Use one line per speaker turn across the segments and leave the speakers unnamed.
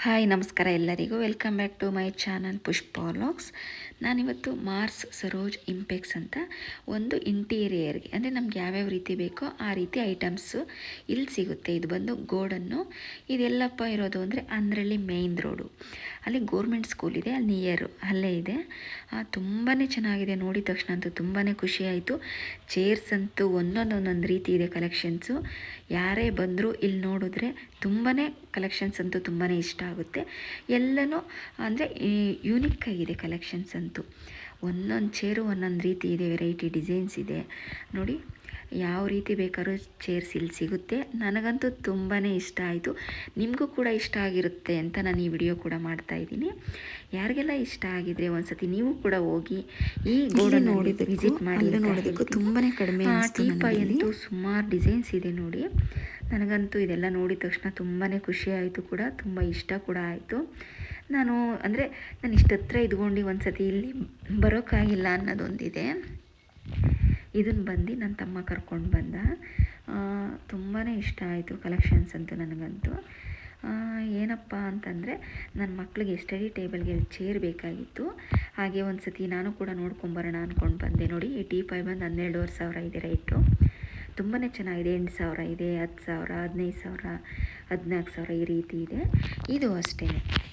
Hi ನಮಸ್ಕಾರ ಎಲ್ಲರಿಗೂ welcome back to my channel Pushpa vlogs. ನಾನಿವತ್ತು ಮಾರ್ಸ್ ಸರೋಜ್ ಇಂಪೆಕ್ಸ್ ಅಂತ ಒಂದು ಇಂಟೀರಿಯರ್ಗೆ ಅಂದರೆ ನಮ್ಗೆ ಯಾವ್ಯಾವ ರೀತಿ ಬೇಕೋ ಆ ರೀತಿ ಐಟಮ್ಸು ಇಲ್ಲಿ ಸಿಗುತ್ತೆ. ಇದು ಬಂದು ಗೋಡನ್ನು. ಇದೆಲ್ಲಪ್ಪ ಇರೋದು ಅಂದರೆ ಅಂದ್ರಳ್ಳಿ ಮೇಯ್ನ್ ರೋಡು, ಅಲ್ಲಿ ಗೋರ್ಮೆಂಟ್ ಸ್ಕೂಲ್ ಇದೆ, ಅಲ್ಲಿ ನಿಯರು ಅಲ್ಲೇ ಇದೆ. ತುಂಬಾ ಚೆನ್ನಾಗಿದೆ, ನೋಡಿದ ತಕ್ಷಣ ಅಂತೂ ತುಂಬಾ ಖುಷಿ ಆಯಿತು. ಚೇರ್ಸ್ ಅಂತೂ ಒಂದೊಂದೊಂದೊಂದು ರೀತಿ ಇದೆ ಕಲೆಕ್ಷನ್ಸು. ಯಾರೇ ಬಂದರೂ ಇಲ್ಲಿ ನೋಡಿದ್ರೆ ತುಂಬಾ ಕಲೆಕ್ಷನ್ಸ್ ಅಂತೂ ತುಂಬಾ ಇಷ್ಟ ಆಗುತ್ತೆ. ಎಲ್ಲನೂ ಅಂದರೆ ಯೂನಿಕ್ ಆಗಿದೆ ಕಲೆಕ್ಷನ್ಸ್ ಅಂತೂ. ಒಂದೊಂದು ಚೇರು ಒಂದೊಂದು ರೀತಿ ಇದೆ, ವೆರೈಟಿ ಡಿಸೈನ್ಸ್ ಇದೆ ನೋಡಿ. ಯಾವ ರೀತಿ ಬೇಕಾದ್ರೂ ಚೇರ್ಸ್ ಇಲ್ಲಿ ಸಿಗುತ್ತೆ. ನನಗಂತೂ ತುಂಬಾ ಇಷ್ಟ ಆಯಿತು, ನಿಮಗೂ ಕೂಡ ಇಷ್ಟ ಆಗಿರುತ್ತೆ ಅಂತ ನಾನು ಈ ವಿಡಿಯೋ ಕೂಡ ಮಾಡ್ತಾಯಿದ್ದೀನಿ. ಯಾರಿಗೆಲ್ಲ ಇಷ್ಟ ಆಗಿದ್ರೆ ಒಂದ್ಸತಿ ನೀವು ಕೂಡ ಹೋಗಿ ಈ ಗೋಡನ್ ನೋಡಿದ್ದು ವಿಸಿಟ್ ಮಾಡಿ. ನೋಡೋದಕ್ಕೂ ತುಂಬಾ ಕಡಿಮೆ. ಟೀಪಾಯ್ ಅಂತೂ ಸುಮಾರು ಡಿಸೈನ್ಸ್ ಇದೆ ನೋಡಿ. ನನಗಂತೂ ಇದೆಲ್ಲ ನೋಡಿದ ತಕ್ಷಣ ತುಂಬಾ ಖುಷಿ ಆಯಿತು ಕೂಡ, ತುಂಬ ಇಷ್ಟ ಕೂಡ ಆಯಿತು. ನಾನು ಇಷ್ಟು ಹತ್ರ ಇದ್ಕೊಂಡು ಒಂದು ಸತಿ ಇಲ್ಲಿ ಬರೋಕ್ಕಾಗಿಲ್ಲ ಅನ್ನೋದೊಂದಿದೆ. ಇದನ್ನು ಬಂದು ನನ್ನ ತಮ್ಮ ಕರ್ಕೊಂಡು ಬಂದ. ತುಂಬಾ ಇಷ್ಟ ಆಯಿತು ಕಲೆಕ್ಷನ್ಸ್ ಅಂತೂ ನನಗಂತೂ. ಏನಪ್ಪ ಅಂತಂದರೆ ನನ್ನ ಮಕ್ಕಳಿಗೆ ಸ್ಟಡಿ ಟೇಬಲ್ಗೆ ಚೇರ್ ಬೇಕಾಗಿತ್ತು. ಹಾಗೆ ಒಂದು ಸತಿ ನಾನು ಕೂಡ ನೋಡ್ಕೊಂಬರೋಣ ಅಂದ್ಕೊಂಡು ಬಂದೆ ನೋಡಿ. ಈ ಟೀಪಾಯ್ ಬಂದು 12,500 ಇದೆ ರೇಟು. ತುಂಬಾ ಚೆನ್ನಾಗಿದೆ. 8,000 ಇದೆ, 10,000, 15,000, 14,000 ಈ ರೀತಿ ಇದೆ. ಇದು ಅಷ್ಟೇ,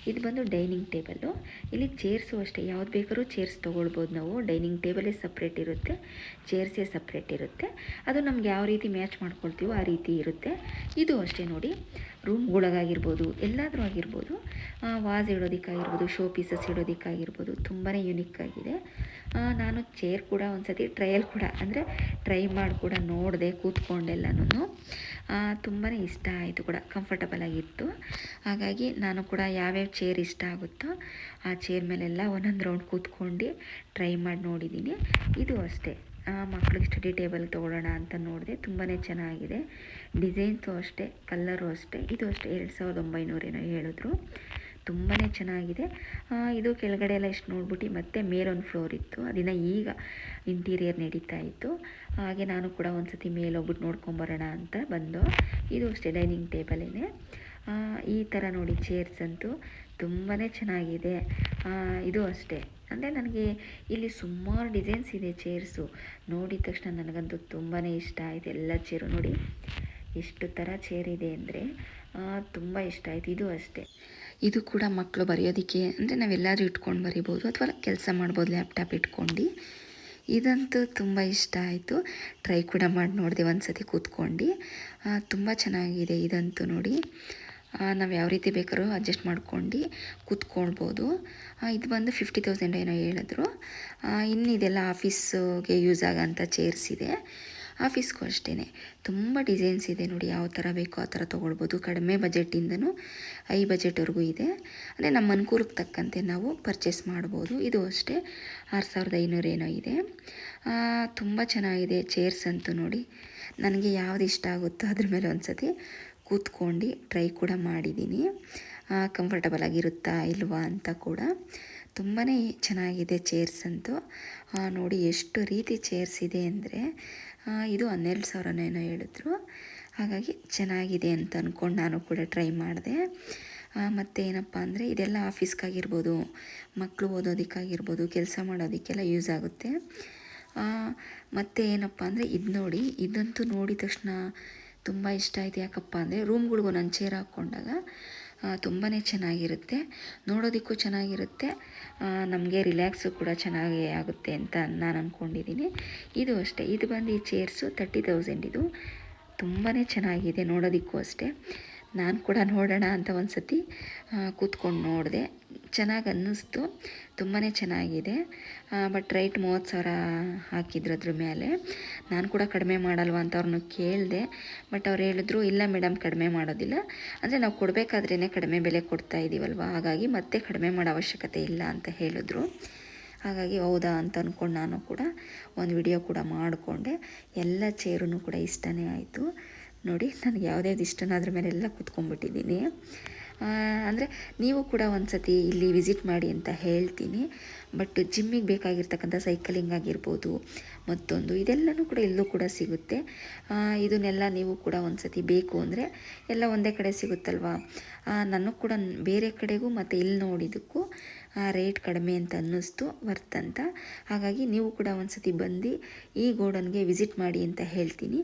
ಇದು ಬಂದು ಡೈನಿಂಗ್ ಟೇಬಲ್ಲು. ಇಲ್ಲಿ ಚೇರ್ಸು ಅಷ್ಟೇ, ಯಾವ್ದು ಬೇಕಾದ್ರೂ ಚೇರ್ಸ್ ತೊಗೊಳ್ಬೋದು ನಾವು. ಡೈನಿಂಗ್ ಟೇಬಲೇ ಸಪ್ರೇಟ್ ಇರುತ್ತೆ, ಚೇರ್ಸೇ ಸಪ್ರೇಟ್ ಇರುತ್ತೆ. ಅದು ನಮ್ಗೆ ಯಾವ ರೀತಿ ಮ್ಯಾಚ್ ಮಾಡ್ಕೊಳ್ತೀವೋ ಆ ರೀತಿ ಇರುತ್ತೆ. ಇದು ಅಷ್ಟೇ ನೋಡಿ, ರೂಮ್ಗೊಳಗಾಗಿರ್ಬೋದು, ಎಲ್ಲಾದರೂ ಆಗಿರ್ಬೋದು, ವಾಸ್ ಇಡೋದಕ್ಕಾಗಿರ್ಬೋದು, ಶೋ ಪೀಸಸ್ ಇಡೋದಕ್ಕಾಗಿರ್ಬೋದು, ತುಂಬಾ ಯುನಿಕ್ ಆಗಿದೆ. ನಾನು ಚೇರ್ ಕೂಡ ಒಂದು ಸತಿ ಟ್ರೈ ಮಾಡಿ ಕೂಡ ನೋಡಿದೆ ಕೂತ್ಕೊಂಡೆಲ್ಲನೂ. ತುಂಬಾ ಇಷ್ಟ ಆಯಿತು ಕೂಡ, ಕಂಫರ್ಟಬಲ್ ಆಗಿತ್ತು. ಹಾಗಾಗಿ ನಾನು ಕೂಡ ಯಾವ್ಯಾವ ಚೇರ್ ಇಷ್ಟ ಆಗುತ್ತೋ ಆ ಚೇರ್ ಮೇಲೆಲ್ಲ ಒಂದೊಂದು ರೌಂಡ್ ಕೂತ್ಕೊಂಡು ಟ್ರೈ ಮಾಡಿ ನೋಡಿದ್ದೀನಿ. ಇದು ಅಷ್ಟೇ, ಮಕ್ಳಿಗೆ ಸ್ಟಡಿ ಟೇಬಲ್ ತೊಗೊಳ್ಳೋಣ ಅಂತ ನೋಡಿದೆ. ತುಂಬಾ ಚೆನ್ನಾಗಿದೆ. ಡಿಸೈನ್ಸು ಅಷ್ಟೇ, ಕಲ್ಲರು ಅಷ್ಟೇ. ಇದು ಅಷ್ಟೇ 2,900 ಏನೋ ಹೇಳಿದ್ರು. ತುಂಬಾ ಚೆನ್ನಾಗಿದೆ. ಇದು ಕೆಳಗಡೆ ಎಲ್ಲ ಇಷ್ಟು ನೋಡ್ಬಿಟ್ಟು ಮತ್ತೆ ಮೇಲೊಂದು ಫ್ಲೋರ್ ಇತ್ತು, ಅದನ್ನು ಈಗ ಇಂಟೀರಿಯರ್ ನಡೀತಾ ಇತ್ತು. ಹಾಗೆ ನಾನು ಕೂಡ ಒಂದು ಸತಿ ಮೇಲೆ ಹೋಗ್ಬಿಟ್ಟು ನೋಡ್ಕೊಂಬರೋಣ ಅಂತ ಬಂದು. ಇದು ಅಷ್ಟೇ ಡೈನಿಂಗ್ ಟೇಬಲೇ. ಈ ಥರ ನೋಡಿ ಚೇರ್ಸ್ ಅಂತೂ ತುಂಬಾ ಚೆನ್ನಾಗಿದೆ. ಇದು ಅಷ್ಟೇ, ಅಂದರೆ ನನಗೆ ಇಲ್ಲಿ ಸುಮಾರು ಡಿಸೈನ್ಸ್ ಇದೆ ಚೇರ್ಸು. ನೋಡಿದ ತಕ್ಷಣ ನನಗಂತೂ ತುಂಬಾ ಇಷ್ಟ ಆಯಿತು. ಎಲ್ಲ ಚೇರು ನೋಡಿ ಎಷ್ಟು ಥರ ಚೇರ್ ಇದೆ ಅಂದರೆ ತುಂಬ ಇಷ್ಟ ಆಯಿತು. ಇದು ಅಷ್ಟೇ, ಇದು ಕೂಡ ಮಕ್ಕಳು ಬರೆಯೋದಕ್ಕೆ, ಅಂದರೆ ನಾವೆಲ್ಲರೂ ಇಟ್ಕೊಂಡು ಬರಿಬೋದು ಅಥವಾ ಕೆಲಸ ಮಾಡ್ಬೋದು ಲ್ಯಾಪ್ಟಾಪ್ ಇಟ್ಕೊಂಡು. ಇದಂತೂ ತುಂಬ ಇಷ್ಟ ಆಯಿತು. ಟ್ರೈ ಕೂಡ ಮಾಡಿ ನೋಡಿದೆ ಒಂದು ಸತಿ ಕೂತ್ಕೊಂಡು. ತುಂಬ ಚೆನ್ನಾಗಿದೆ ಇದಂತೂ ನೋಡಿ. ನಾವು ಯಾವ ರೀತಿ ಬೇಕಾದ್ರೂ ಅಡ್ಜಸ್ಟ್ ಮಾಡ್ಕೊಂಡು ಕೂತ್ಕೊಳ್ಬೋದು. ಇದು ಬಂದು 50,000 ಏನೋ ಹೇಳಿದ್ರು. ಇನ್ನಿದೆಲ್ಲ ಆಫೀಸ್ಗೆ ಯೂಸ್ ಆಗೋಂಥ ಚೇರ್ಸ್ ಇದೆ. ಆಫೀಸ್ಗೂ ಅಷ್ಟೇ ತುಂಬ ಡಿಸೈನ್ಸ್ ಇದೆ ನೋಡಿ. ಯಾವ ಥರ ಬೇಕೋ ಆ ಥರ ತೊಗೊಳ್ಬೋದು. ಕಡಿಮೆ ಬಜೆಟಿಂದನೂ ಹೈ ಬಜೆಟ್ವರೆಗೂ ಇದೆ. ಅಂದರೆ ನಮ್ಮ ಅನುಕೂಲಕ್ಕೆ ತಕ್ಕಂತೆ ನಾವು ಪರ್ಚೇಸ್ ಮಾಡ್ಬೋದು. ಇದು ಅಷ್ಟೇ 6,500 ಏನೋ ಇದೆ. ತುಂಬ ಚೆನ್ನಾಗಿದೆ ಚೇರ್ಸ್ ಅಂತೂ ನೋಡಿ. ನನಗೆ ಯಾವ್ದು ಇಷ್ಟ ಆಗುತ್ತೋ ಅದ್ರ ಮೇಲೆ ಒಂದು ಸತಿ ಕೂತ್ಕೊಂಡು ಟ್ರೈ ಕೂಡ ಮಾಡಿದ್ದೀನಿ, ಕಂಫರ್ಟಬಲ್ ಆಗಿರುತ್ತಾ ಇಲ್ವಾ ಅಂತ ಕೂಡ. ತುಂಬಾ ಚೆನ್ನಾಗಿದೆ ಚೇರ್ಸ್ ಅಂತೂ. ನೋಡಿ ಎಷ್ಟು ರೀತಿ ಚೇರ್ಸ್ ಇದೆ ಅಂದರೆ. ಇದು 12,000 ಏನೋ ಹೇಳಿದ್ರು. ಹಾಗಾಗಿ ಚೆನ್ನಾಗಿದೆ ಅಂತ ಅಂದ್ಕೊಂಡು ನಾನು ಕೂಡ ಟ್ರೈ ಮಾಡಿದೆ. ಮತ್ತು ಏನಪ್ಪ ಅಂದರೆ ಇದೆಲ್ಲ ಆಫೀಸ್ಗಾಗಿರ್ಬೋದು, ಮಕ್ಕಳು ಓದೋದಕ್ಕಾಗಿರ್ಬೋದು, ಕೆಲಸ ಮಾಡೋದಕ್ಕೆಲ್ಲ ಯೂಸ್ ಆಗುತ್ತೆ. ಮತ್ತು ಏನಪ್ಪ ಅಂದರೆ ಇದು ನೋಡಿ, ಇದಂತೂ ನೋಡಿದ ತಕ್ಷಣ ತುಂಬ ಇಷ್ಟ ಆಯಿತು. ಯಾಕಪ್ಪ ಅಂದರೆ ರೂಮ್ಗಳಿಗೂ ನಾನು ಚೇರ್ ಹಾಕ್ಕೊಂಡಾಗ ತುಂಬಾ ಚೆನ್ನಾಗಿರುತ್ತೆ, ನೋಡೋದಕ್ಕೂ ಚೆನ್ನಾಗಿರುತ್ತೆ, ನಮಗೆ ರಿಲ್ಯಾಕ್ಸು ಕೂಡ ಚೆನ್ನಾಗಿ ಆಗುತ್ತೆ ಅಂತ ನಾನು ಅಂದ್ಕೊಂಡಿದ್ದೀನಿ. ಇದು ಅಷ್ಟೇ, ಇದು ಬಂದು ಈ ಚೇರ್ಸು 30,000 ಇದು. ತುಂಬಾ ಚೆನ್ನಾಗಿದೆ, ನೋಡೋದಕ್ಕೂ ಅಷ್ಟೇ. ನಾನು ಕೂಡ ನೋಡೋಣ ಅಂತ ಒಂದು ಸತಿ ಕೂತ್ಕೊಂಡು ನೋಡಿದೆ, ಚೆನ್ನಾಗಿ ಅನ್ನಿಸ್ತು. ತುಂಬಾ ಚೆನ್ನಾಗಿದೆ. ಬಟ್ ರೈಟ್ 30,000 ಹಾಕಿದ್ರು ಅದ್ರ ಮೇಲೆ. ನಾನು ಕೂಡ ಕಡಿಮೆ ಮಾಡಲ್ವ ಅಂತ ಅವ್ರನ್ನ ಕೇಳಿದೆ. ಬಟ್ ಅವ್ರು ಹೇಳಿದ್ರು ಇಲ್ಲ ಮೇಡಮ್, ಕಡಿಮೆ ಮಾಡೋದಿಲ್ಲ, ಅಂದರೆ ನಾವು ಕೊಡಬೇಕಾದ್ರೇ ಕಡಿಮೆ ಬೆಲೆ ಕೊಡ್ತಾ ಇದ್ದೀವಲ್ವ, ಹಾಗಾಗಿ ಮತ್ತೆ ಕಡಿಮೆ ಮಾಡೋ ಅವಶ್ಯಕತೆ ಇಲ್ಲ ಅಂತ ಹೇಳಿದ್ರು. ಹಾಗಾಗಿ ಹೌದಾ ಅಂತ ಅಂದ್ಕೊಂಡು ನಾನು ಕೂಡ ಒಂದು ವಿಡಿಯೋ ಕೂಡ ಮಾಡಿಕೊಂಡೆ. ಎಲ್ಲ ಚೇರೂ ಕೂಡ ಇಷ್ಟನೇ ಆಯಿತು ನೋಡಿ. ನನಗೆ ಯಾವುದ್ಯಾವ್ದು ಇಷ್ಟನೋ ಅದ್ರ ಮೇಲೆಲ್ಲ ಕೂತ್ಕೊಂಡ್ಬಿಟ್ಟಿದ್ದೀನಿ. ಅಂದರೆ ನೀವು ಕೂಡ ಒಂದು ಸತಿ ಇಲ್ಲಿ ವಿಸಿಟ್ ಮಾಡಿ ಅಂತ ಹೇಳ್ತೀನಿ. ಬಟ್ ಜಿಮ್ಮಿಗೆ ಬೇಕಾಗಿರ್ತಕ್ಕಂಥ ಸೈಕಲಿಂಗ್ ಆಗಿರ್ಬೋದು, ಮತ್ತೊಂದು ಇದೆಲ್ಲನೂ ಕೂಡ ಇಲ್ಲೂ ಕೂಡ ಸಿಗುತ್ತೆ. ಇದನ್ನೆಲ್ಲ ನೀವು ಕೂಡ ಒಂದು ಸತಿ ಬೇಕು ಅಂದರೆ ಎಲ್ಲ ಒಂದೇ ಕಡೆ ಸಿಗುತ್ತಲ್ವ. ನನಗೂ ಕೂಡ ಬೇರೆ ಕಡೆಗೂ ಮತ್ತು ಇಲ್ಲಿ ನೋಡಿದ್ದಕ್ಕೂ ರೇಟ್ ಕಡಿಮೆ ಅಂತ ಅನ್ನಿಸ್ತು, ವರ್ತ್ ಅಂತ. ಹಾಗಾಗಿ ನೀವು ಕೂಡ ಒಂದು ಸತಿ ಬಂದು ಈ ಗೋಡನ್ಗೆ ವಿಸಿಟ್ ಮಾಡಿ ಅಂತ ಹೇಳ್ತೀನಿ.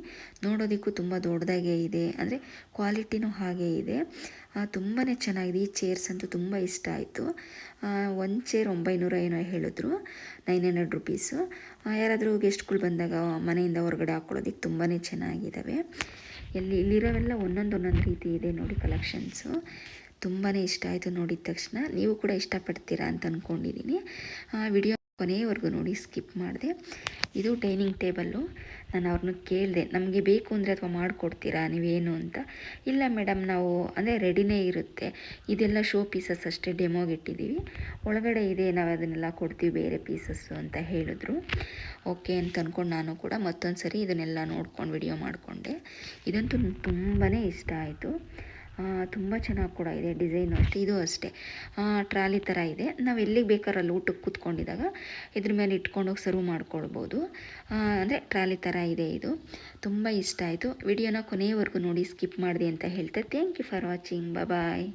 ನೋಡೋದಕ್ಕೂ ತುಂಬ ದೊಡ್ಡದಾಗೇ ಇದೆ, ಅಂದರೆ ಕ್ವಾಲಿಟಿನೂ ಹಾಗೇ ಇದೆ. ತುಂಬಾ ಚೆನ್ನಾಗಿದೆ. ಈ ಚೇರ್ಸ್ ಅಂತೂ ತುಂಬ ಇಷ್ಟ ಆಯಿತು. ಒಂದು ಚೇರ್ 900 ಏನೋ ಹೇಳಿದ್ರು, 900 ರುಪೀಸು. ಯಾರಾದರೂ ಗೆಸ್ಟ್ಗಳು ಬಂದಾಗ ಮನೆಯಿಂದ ಹೊರಗಡೆ ಹಾಕ್ಕೊಳ್ಳೋದಕ್ಕೆ ತುಂಬಾ ಚೆನ್ನಾಗಿದ್ದಾವೆ. ಇಲ್ಲಿರೋವೆಲ್ಲ ಒಂದೊಂದು ರೀತಿ ಇದೆ ನೋಡಿ ಕಲೆಕ್ಷನ್ಸು. ತುಂಬಾ ಇಷ್ಟ ಆಯಿತು ನೋಡಿದ ತಕ್ಷಣ. ನೀವು ಕೂಡ ಇಷ್ಟಪಡ್ತೀರಾ ಅಂತ ಅಂದ್ಕೊಂಡಿದ್ದೀನಿ. ವಿಡಿಯೋ ಕೊನೆಯವರೆಗೂ ನೋಡಿ, ಸ್ಕಿಪ್ ಮಾಡಿದೆ. ಇದು ಡೈನಿಂಗ್ ಟೇಬಲ್ಲು. ನಾನು ಅವ್ರನ್ನ ಕೇಳಿದೆ, ನಮಗೆ ಬೇಕು ಅಂದರೆ ಅಥವಾ ಮಾಡಿಕೊಡ್ತೀರಾ ನೀವೇನು ಅಂತ. ಇಲ್ಲ ಮೇಡಮ್, ನಾವು ಅಂದರೆ ರೆಡಿನೇ ಇರುತ್ತೆ, ಇದೆಲ್ಲ ಶೋ ಪೀಸಸ್ ಅಷ್ಟೇ, ಡೆಮೋಗೆ ಇಟ್ಟಿದ್ದೀವಿ, ಒಳಗಡೆ ಇದೆ, ನಾವು ಅದನ್ನೆಲ್ಲ ಕೊಡ್ತೀವಿ ಬೇರೆ ಪೀಸಸ್ಸು ಅಂತ ಹೇಳಿದ್ರು. ಓಕೆ ಅಂತ ಅಂದ್ಕೊಂಡು ನಾನು ಕೂಡ ಮತ್ತೊಂದು ಸರಿ ಇದನ್ನೆಲ್ಲ ನೋಡ್ಕೊಂಡು ವಿಡಿಯೋ ಮಾಡಿಕೊಂಡೆ. ಇದಂತೂ ತುಂಬಾ ಇಷ್ಟ ಆಯಿತು. ತುಂಬ ಚೆನ್ನಾಗಿ ಕೂಡ ಇದೆ, ಡಿಸೈನು ಅಷ್ಟೇ. ಇದು ಅಷ್ಟೇ ಟ್ರಾಲಿ ಥರ ಇದೆ. ನಾವು ಎಲ್ಲಿಗೆ ಬೇಕಾದ್ರೆ ಅಲ್ಲಿ ಊಟಕ್ಕೆ ಕೂತ್ಕೊಂಡಿದ್ದಾಗ ಇದ್ರ ಮೇಲೆ ಇಟ್ಕೊಂಡೋಗಿ ಸರ್ವ್ ಮಾಡ್ಕೊಳ್ಬೋದು. ಅಂದರೆ ಟ್ರಾಲಿ ಥರ ಇದೆ ಇದು. ತುಂಬ ಇಷ್ಟ ಆಯಿತು. ವಿಡಿಯೋನ ಕೊನೆಯವರೆಗೂ ನೋಡಿ, ಸ್ಕಿಪ್ ಮಾಡಿದೆ ಅಂತ ಹೇಳ್ತೆ. Thank you for watching. Bye.